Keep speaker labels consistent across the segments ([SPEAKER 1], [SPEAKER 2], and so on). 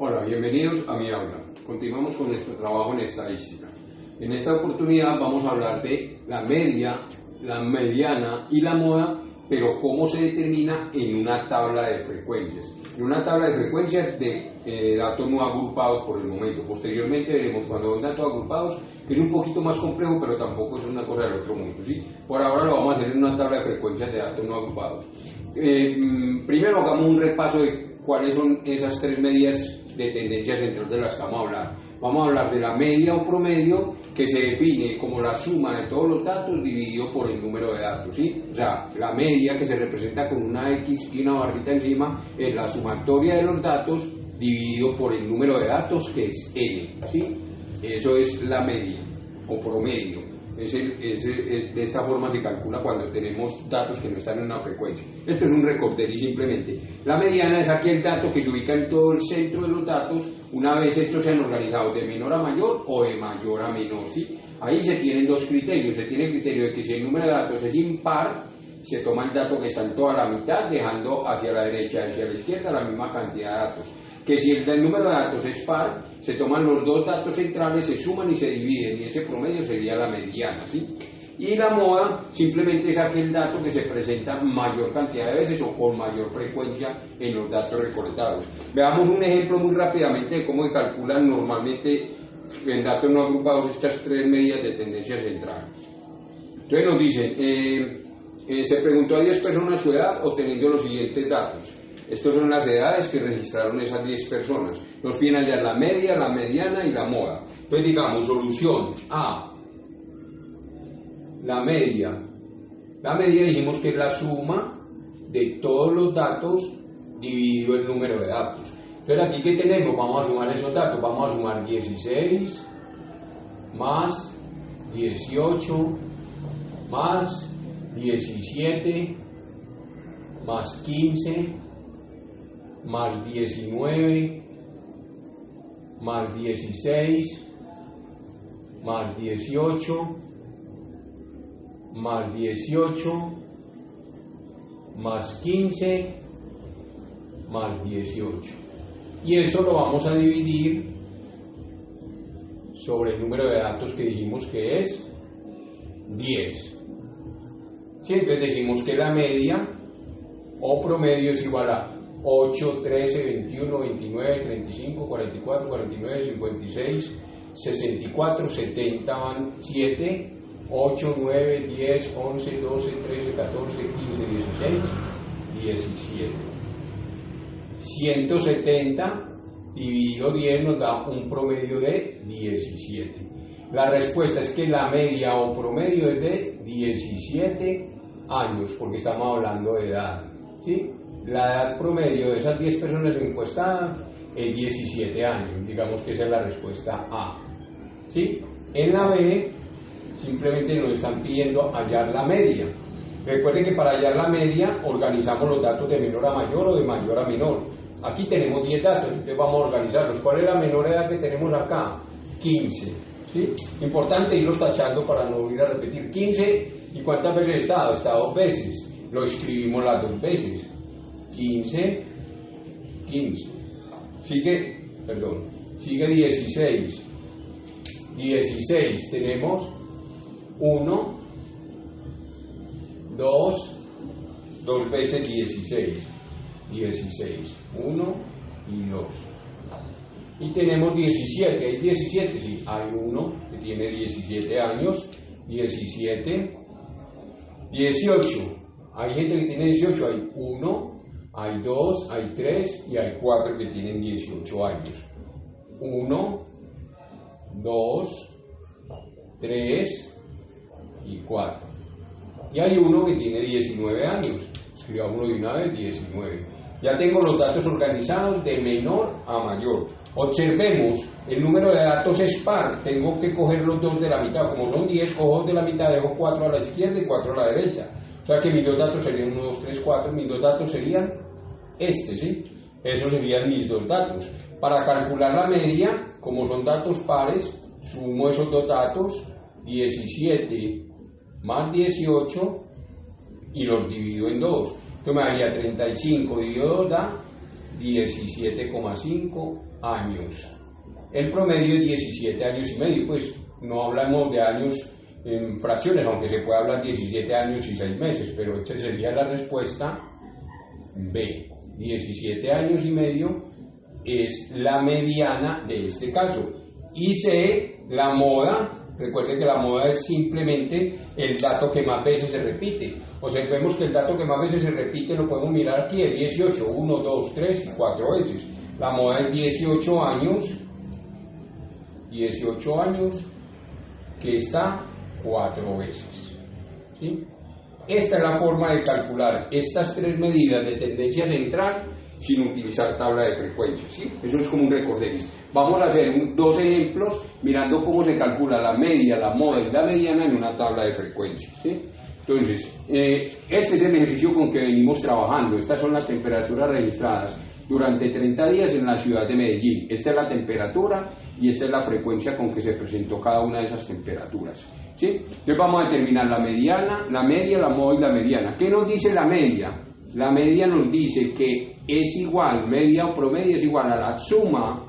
[SPEAKER 1] Hola, bienvenidos a mi aula. Continuamos con nuestro trabajo en estadística. En esta oportunidad vamos a hablar de la media, la mediana y la moda, pero cómo se determina en una tabla de frecuencias. En una tabla de frecuencias de datos no agrupados por el momento. Posteriormente veremos cuando son datos agrupados, que es un poquito más complejo, pero tampoco es una cosa del otro mundo, ¿sí? Por ahora lo vamos a hacer en una tabla de frecuencias de datos no agrupados. Primero hagamos un repaso de cuáles son esas tres medidas de tendencia central de las que vamos a hablar. Vamos a hablar de la media o promedio, que se define como la suma de todos los datos dividido por el número de datos, ¿sí? O sea, la media, que se representa con una X y una barrita encima, es la sumatoria de los datos dividido por el número de datos, que es N, ¿sí? Eso es la media o promedio. De esta forma se calcula cuando tenemos datos que no están en una frecuencia. Esto es un recorder y simplemente. La mediana es aquel dato que se ubica en todo el centro de los datos una vez estos sean organizados de menor a mayor o de mayor a menor, ¿sí? Ahí se tienen dos criterios. Se tiene el criterio de que si el número de datos es impar, se toma el dato que está en toda la mitad, dejando hacia la derecha y hacia la izquierda la misma cantidad de datos. Que si el número de datos es par, se toman los dos datos centrales, se suman y se dividen, y ese promedio sería la mediana, ¿sí? Y la moda simplemente es aquel dato que se presenta mayor cantidad de veces o con mayor frecuencia en los datos recolectados. Veamos un ejemplo muy rápidamente de cómo se calculan normalmente en datos no agrupados estas tres medidas de tendencia central. Entonces nos dicen, se preguntó a 10 personas su edad obteniendo los siguientes datos. Estas son las edades que registraron esas 10 personas. Nos piden hallar la media, la mediana y la moda. Entonces digamos, solución A, la media. La media dijimos que es la suma de todos los datos dividido el número de datos. Entonces aquí, ¿qué tenemos? Vamos a sumar esos datos. Vamos a sumar 16 más 18 más 17 más 15 más 19 más 16 más 18 más 18 más 15 más 18, y eso lo vamos a dividir sobre el número de datos que dijimos que es 10. ¿Sí? Entonces decimos que la media o promedio es igual a 8, 13, 21, 29, 35, 44, 49, 56, 64, 70, 7, 8, 9, 10, 11, 12, 13, 14, 15, 16, 17. 170 dividido 10 nos da un promedio de 17. La respuesta es que la media o promedio es de 17 años, porque estamos hablando de edad, ¿sí? La edad promedio de esas 10 personas encuestadas es 17 años, digamos que esa es la respuesta A, ¿sí? En la B simplemente nos están pidiendo hallar la media. Recuerden que para hallar la media organizamos los datos de menor a mayor o de mayor a menor. Aquí tenemos 10 datos, entonces vamos a organizarlos. ¿Cuál es la menor edad que tenemos acá? 15, ¿sí? Importante irlos tachando para no ir a repetir. 15, ¿y cuántas veces está? Está 2 veces. Lo escribimos las 2 veces. 15, 15. Sigue 16. 16, tenemos 1, 2 veces 16. 1 y 2. Y tenemos 17. ¿Hay 17? Sí, hay uno que tiene 17 años. 17. 18. Hay gente que tiene 18. Hay 1, hay 2, hay 3 y hay 4 que tienen 18 años. 1, 2, 3 y 4. Y hay uno que tiene 19 años. Escribámoslo de una vez, 19. Ya tengo los datos organizados de menor a mayor. Observemos, el número de datos es par, tengo que coger los dos de la mitad. Como son 10, cojo de la mitad, dejo 4 a la izquierda y 4 a la derecha. O sea que mis dos datos serían 1, 2, 3, 4, mis dos datos serían ¿sí? Esos serían mis dos datos. Para calcular la media, como son datos pares, sumo esos dos datos, 17 más 18, y los divido en 2. Esto me daría 35 dividido 2 da 17,5 años. El promedio es 17 años y medio, pues no hablamos de años en fracciones, aunque se puede hablar 17 años y 6 meses, pero esta sería la respuesta B. 17 años y medio es la mediana de este caso. Y C, la moda. Recuerden que la moda es simplemente el dato que más veces se repite. Observemos que el dato que más veces se repite lo podemos mirar aquí, es 18, 1, 2, 3 y 4 veces. La moda es 18 años, que está 4 veces. ¿Sí? Esta es la forma de calcular estas tres medidas de tendencia central sin utilizar tabla de frecuencias, ¿sí? Eso es como un recorderis. Vamos a hacer dos ejemplos mirando cómo se calcula la media, la moda y la mediana en una tabla de frecuencias, ¿sí? Entonces, este es el ejercicio con que venimos trabajando. Estas son las temperaturas registradas durante 30 días en la ciudad de Medellín. Esta es la temperatura y esta es la frecuencia con que se presentó cada una de esas temperaturas, ¿sí? Entonces vamos a determinar la mediana, la media, la moda y la mediana. ¿Qué nos dice la media? La media nos dice que es igual, media o promedio es igual a la suma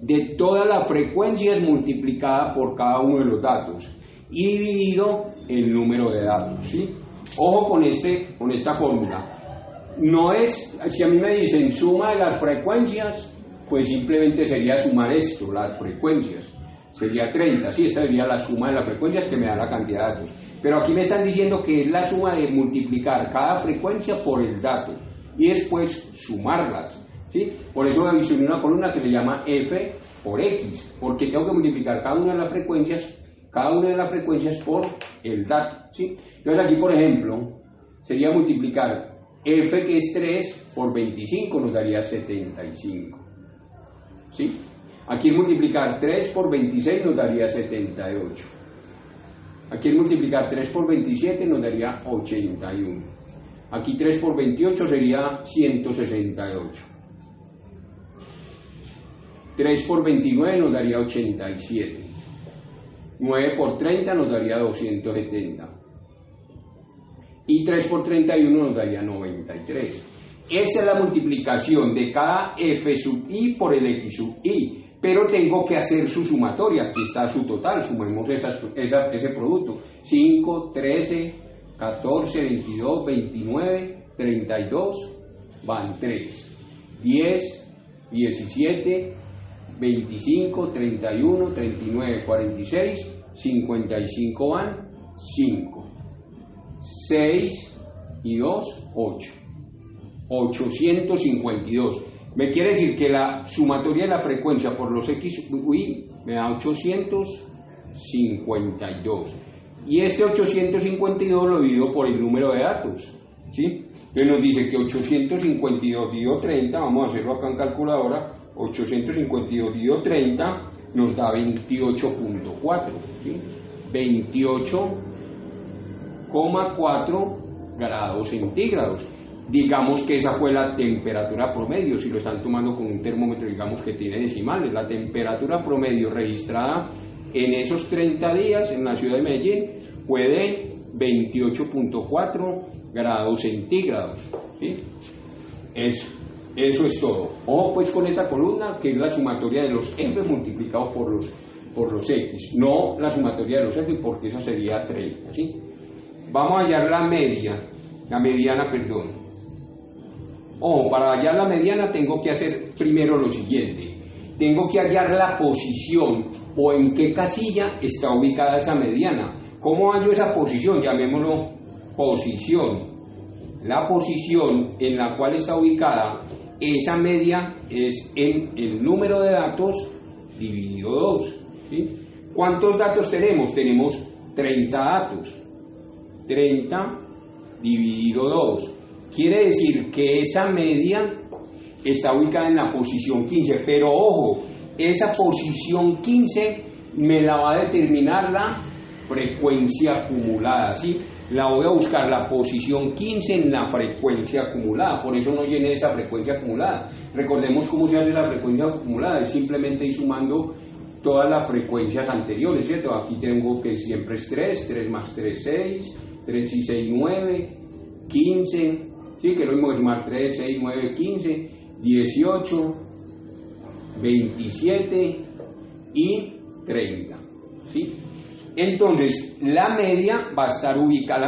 [SPEAKER 1] de todas las frecuencias multiplicada por cada uno de los datos y dividido el número de datos, ¿sí? Ojo con esta fórmula. No es, si a mí me dicen suma de las frecuencias, pues simplemente sería sumar esto, las frecuencias. Sería 30, ¿sí? Esta sería la suma de las frecuencias que me da la cantidad de datos. Pero aquí me están diciendo que es la suma de multiplicar cada frecuencia por el dato y después sumarlas, ¿sí? Por eso me mencioné una columna que se llama F por X, porque tengo que multiplicar cada una de las frecuencias por el dato, ¿sí? Entonces aquí, por ejemplo, sería multiplicar F, que es 3, por 25, nos daría 75, ¿sí? Aquí multiplicar 3 por 26 nos daría 78. Aquí multiplicar 3 por 27 nos daría 81. Aquí 3 por 28 sería 168. 3 por 29 nos daría 87. 9 por 30 nos daría 270. Y 3 por 31 nos daría 93. Esa es la multiplicación de cada f sub i por el x sub i. Pero tengo que hacer su sumatoria. Aquí está su total. Sumemos ese producto. 5, 13, 14, 22, 29, 32, van 3. 10, 17, 25, 31, 39, 46, 55 van 5. 6 y 2, 8. 852. Me quiere decir que la sumatoria de la frecuencia por los x y me da 852. Y este 852 lo divido por el número de datos, ¿sí? Entonces nos dice que 852 dividido 30, vamos a hacerlo acá en calculadora, 852 dividido 30 nos da 28.4, ¿sí? 28,4 grados centígrados. Digamos que esa fue la temperatura promedio. Si lo están tomando con un termómetro, digamos que tiene decimales. La temperatura promedio registrada en esos 30 días en la ciudad de Medellín fue de 28.4 grados centígrados, ¿sí? Eso es todo. Ojo pues con esta columna, que es la sumatoria de los f multiplicados por los x, no la sumatoria de los f, porque esa sería 30, ¿sí? Vamos a hallar la mediana, perdón. Ojo, para hallar la mediana tengo que hacer primero lo siguiente. Tengo que hallar la posición o en qué casilla está ubicada esa mediana. ¿Cómo hallo esa posición? Llamémoslo posición. La posición en la cual está ubicada esa media es en el número de datos dividido 2, ¿sí? ¿Cuántos datos tenemos? Tenemos 30 datos. 30 dividido 2. Quiere decir que esa media está ubicada en la posición 15, pero ojo, esa posición 15 me la va a determinar la frecuencia acumulada, ¿sí? La voy a buscar la posición 15 en la frecuencia acumulada, por eso no llené esa frecuencia acumulada. Recordemos cómo se hace la frecuencia acumulada, es simplemente ir sumando todas las frecuencias anteriores, ¿cierto? Aquí tengo que siempre es 3 más 3, 6, 3 y 6, 9, 15, ¿sí? Que lo mismo es sumar 3, 6, 9, 15, 18, 27 y 30, ¿sí? Entonces, la mediana va a estar ubicada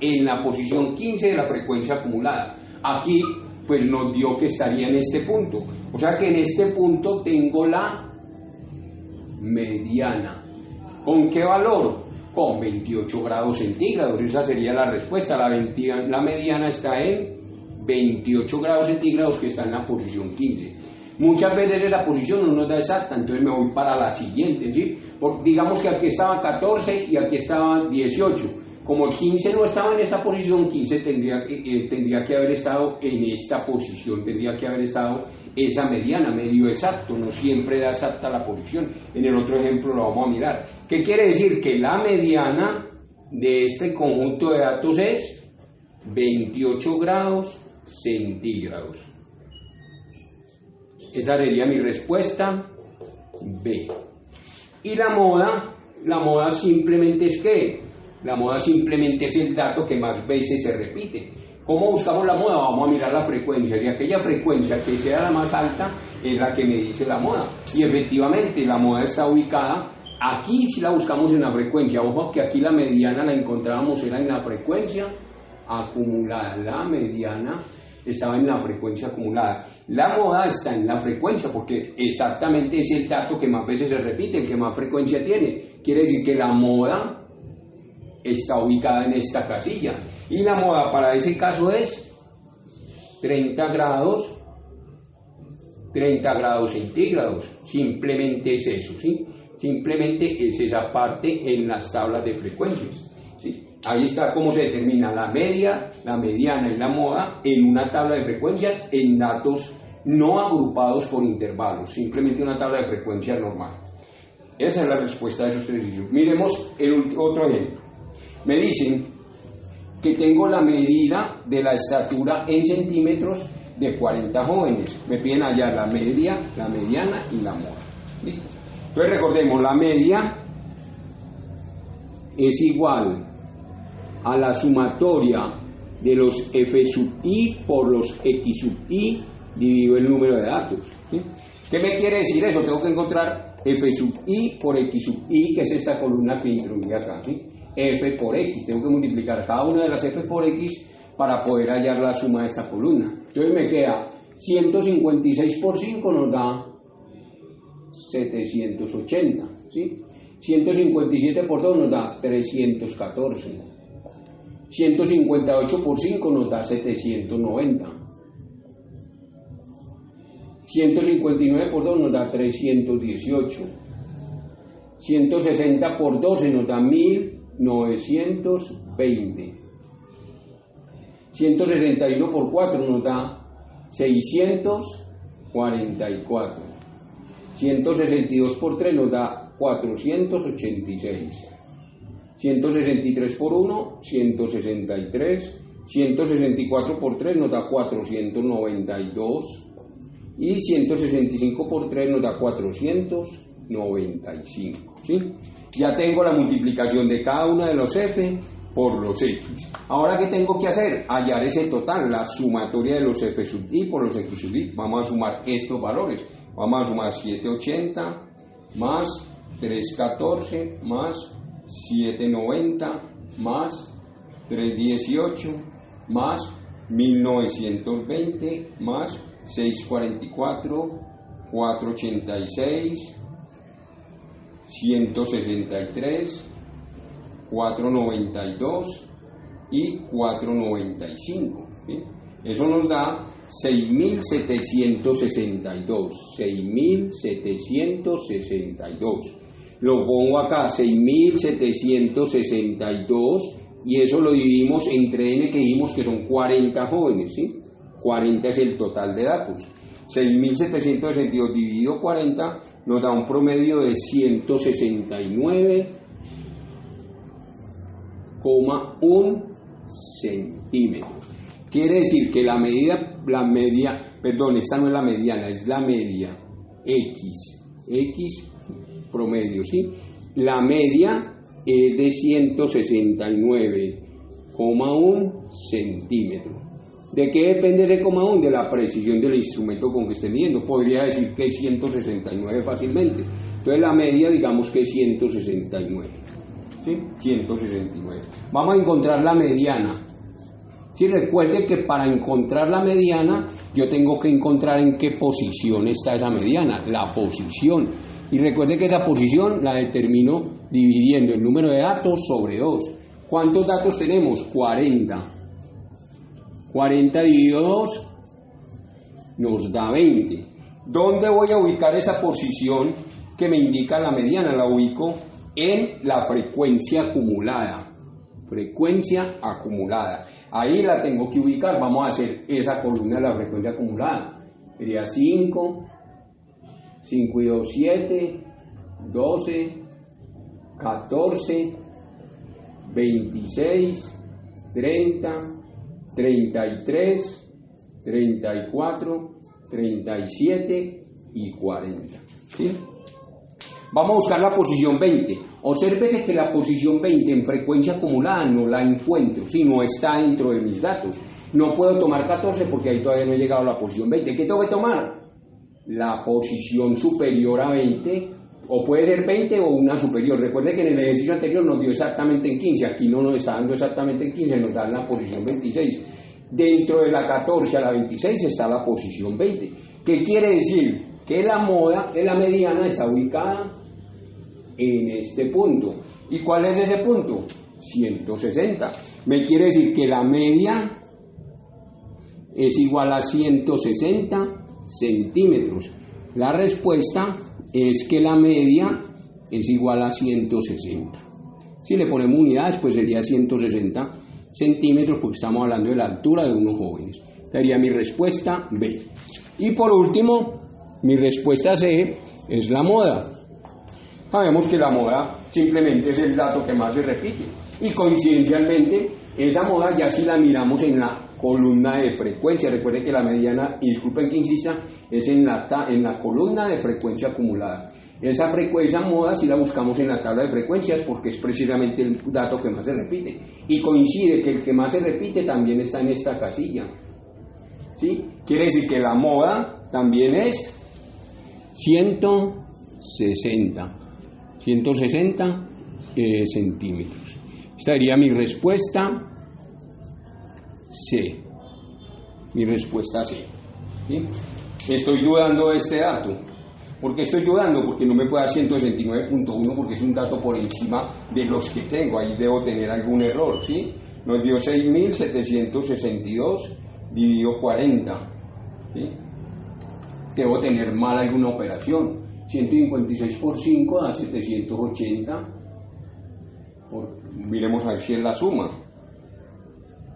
[SPEAKER 1] en la posición 15 de la frecuencia acumulada. Aquí, pues nos dio que estaría en este punto. O sea que en este punto tengo la mediana. ¿Con qué valor? Con 28 grados centígrados. Esa sería la respuesta. La mediana está en 28 grados centígrados, que está en la posición 15. Muchas veces esa posición no nos da exacta, entonces me voy para la siguiente, ¿sí? Digamos que aquí estaba 14 y aquí estaba 18. Como el 15 no estaba en esta posición, 15 tendría que haber estado en esta posición, tendría que haber estado esa mediana, medio exacto, no siempre da exacta la posición. En el otro ejemplo lo vamos a mirar. ¿Qué quiere decir? Que la mediana de este conjunto de datos es 28 grados centígrados. Esa sería mi respuesta B. Y la moda simplemente es ¿qué? La moda simplemente es el dato que más veces se repite. ¿Cómo buscamos la moda? Vamos a mirar la frecuencia, y aquella frecuencia que sea la más alta es la que me dice la moda. Y efectivamente la moda está ubicada aquí, si la buscamos en la frecuencia. Ojo que aquí la mediana la encontrábamos era en la frecuencia acumulada. La mediana estaba en la frecuencia acumulada. La moda está en la frecuencia porque exactamente es el dato que más veces se repite, el que más frecuencia tiene. Quiere decir que la moda está ubicada en esta casilla. Y la moda para ese caso es 30 grados centígrados. Simplemente es eso, ¿sí? Simplemente es esa parte en las tablas de frecuencias, ¿sí? Ahí está cómo se determina la media, la mediana y la moda en una tabla de frecuencias en datos no agrupados por intervalos, simplemente una tabla de frecuencias normal. Esa es la respuesta de esos tres ejercicios. Miremos otro ejemplo. Me dicen que tengo la medida de la estatura en centímetros de 40 jóvenes. Me piden hallar la media, la mediana y la moda. ¿Listo? Entonces recordemos, la media es igual a la sumatoria de los f sub i por los x sub i dividido el número de datos, ¿sí? ¿Qué me quiere decir eso? Tengo que encontrar f sub i por x sub i, que es esta columna que introducí acá, ¿sí? F por x, tengo que multiplicar cada una de las f por x para poder hallar la suma de esta columna. Entonces me queda 156 por 5 nos da 780, ¿sí? 157 por 2 nos da 314. 158 por 5 nos da 790. 159 por 2 nos da 318. 160 por 12 nos da 1920. 161 por 4 nos da 644. 162 por 3 nos da 486. 163 por 1, 163, 164 por 3 nos da 492 y 165 por 3 nos da 495, ¿sí? Ya tengo la multiplicación de cada una de los f por los x. Ahora, ¿qué tengo que hacer? Hallar ese total, la sumatoria de los f sub i por los x sub i. Vamos a sumar estos valores. Vamos a sumar 780 más 314 más 790 más 318 más 1920 más 644, 486, 163, 492 y 495, ¿sí? Eso nos da 6.762. Lo pongo acá, 6.762
[SPEAKER 2] y eso lo dividimos entre n, que dijimos que son 40 jóvenes, ¿sí? 40 es el total de datos. 6.762 dividido 40 nos da un promedio de 169,1 centímetros. Quiere decir que esta no es la mediana, es la media, X promedio, ¿sí? La media es de 169,1 centímetros. ¿De qué depende ese coma 1? De la precisión del instrumento con que esté midiendo. Podría decir que es 169 fácilmente. Entonces la media, digamos que es 169. ¿Sí? 169. Vamos a encontrar la mediana. Sí, recuerde que para encontrar la mediana, yo tengo que encontrar en qué posición está esa mediana, la posición. Y recuerde que esa posición la determino dividiendo el número de datos sobre 2. ¿Cuántos datos tenemos? 40. 40 dividido 2 nos da 20. ¿Dónde voy a ubicar esa posición que me indica la mediana? La ubico en la frecuencia acumulada. Frecuencia acumulada. Ahí la tengo que ubicar. Vamos a hacer esa columna de la frecuencia acumulada. Sería 5 y 2, 7, 12, 14, 26, 30, 33, 34, 37 y 40. ¿Sí? Vamos a buscar la posición 20. Obsérvese que la posición 20 en frecuencia acumulada no la encuentro, si no está dentro de mis datos. No puedo tomar 14 porque ahí todavía no he llegado a la posición 20. ¿Qué tengo que tomar? La posición superior a 20, o puede ser 20 o una superior. Recuerde que en el ejercicio anterior nos dio exactamente en 15, aquí no nos está dando exactamente en 15, nos da en la posición 26. Dentro de la 14 a la 26 está la posición 20. ¿Qué quiere decir? Que la mediana está ubicada en este punto. ¿Y cuál es ese punto? 160. Me quiere decir que la media es igual a 160 centímetros. La respuesta es que la media es igual a 160. Si le ponemos unidades, pues sería 160 centímetros, porque estamos hablando de la altura de unos jóvenes. Sería mi respuesta B. Y por último, mi respuesta C es la moda. Sabemos que la moda simplemente es el dato que más se repite. Y coincidencialmente, esa moda ya si la miramos en la columna de frecuencia. Recuerde que la mediana, y disculpen que insista, es en la columna de frecuencia acumulada. Esa moda si la buscamos en la tabla de frecuencias porque es precisamente el dato que más se repite. Y coincide que el que más se repite también está en esta casilla. ¿Sí? Quiere decir que la moda también es 160 centímetros. Esta sería mi respuesta C. Mi respuesta C. ¿Sí? Estoy dudando de este dato. ¿Por qué estoy dudando? Porque no me puede dar 169.1 porque es un dato por encima de los que tengo. Ahí debo tener algún error, ¿sí? Nos dio 6.762 dividido 40. ¿Sí? Debo tener mal alguna operación. 156 por 5 da 780. Miremos a ver si es la suma.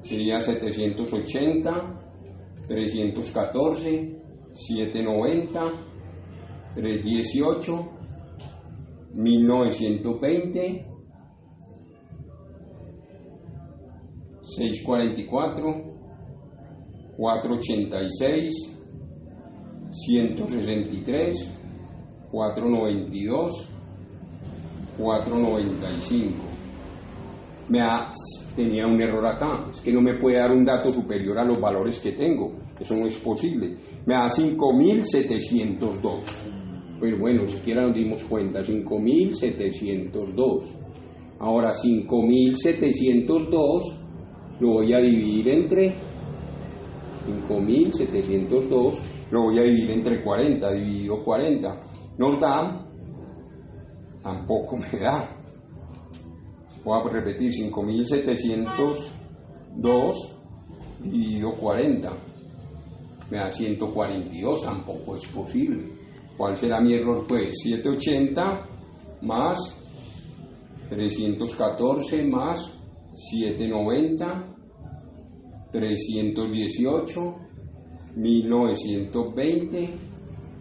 [SPEAKER 2] Sería 780, 314, 790, 318, 1920, 644, 486, 163, 492, 495. Tenía un error acá, es que no me puede dar un dato superior a los valores que tengo, eso no es posible. Me da 5.702. Pero bueno, siquiera nos dimos cuenta, 5.702. Ahora 5.702 lo voy a dividir entre 5.702 lo voy a dividir entre 40, dividido 40 nos da, tampoco me da. Voy a repetir, 5.702 dividido 40 me da 142, tampoco es posible. ¿Cuál será mi error? Pues 780 más 314 más 790, 318, 1920,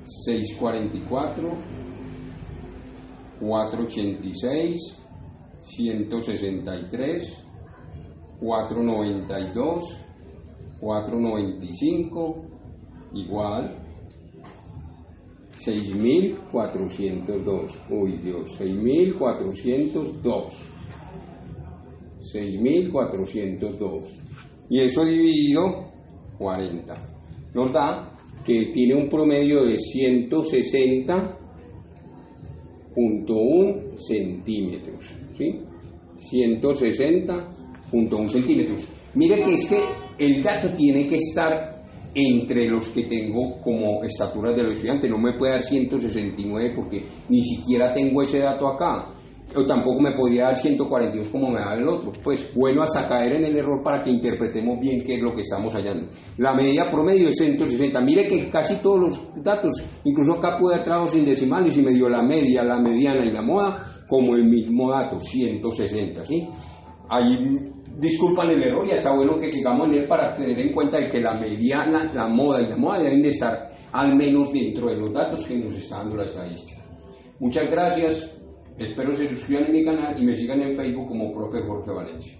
[SPEAKER 2] 644, 486, 163, 492, 495, igual 6.402. Uy Dios, 6.402. 6.402. Y eso dividido 40 nos da que tiene un promedio de 160.1 centímetros, ¿sí? 160.1 centímetros. Mire que es que el dato tiene que estar entre los que tengo como estaturas de los estudiantes. No me puede dar 169 porque ni siquiera tengo ese dato acá. O tampoco me podría dar 142 como me da el otro. Pues bueno, hasta caer en el error para que interpretemos bien qué es lo que estamos hallando. La medida promedio es 160. Mire que casi todos los datos, incluso acá puede haber trabajos sin decimales y me dio la media, la mediana y la moda como el mismo dato, 160, ¿sí? Ahí disculpan el error y está bueno que llegamos en él para tener en cuenta de que la mediana, la moda y la moda deben de estar al menos dentro de los datos que nos está dando la estadística. Muchas gracias. Espero se suscriban a mi canal y me sigan en Facebook como Profe Jorge Valencia.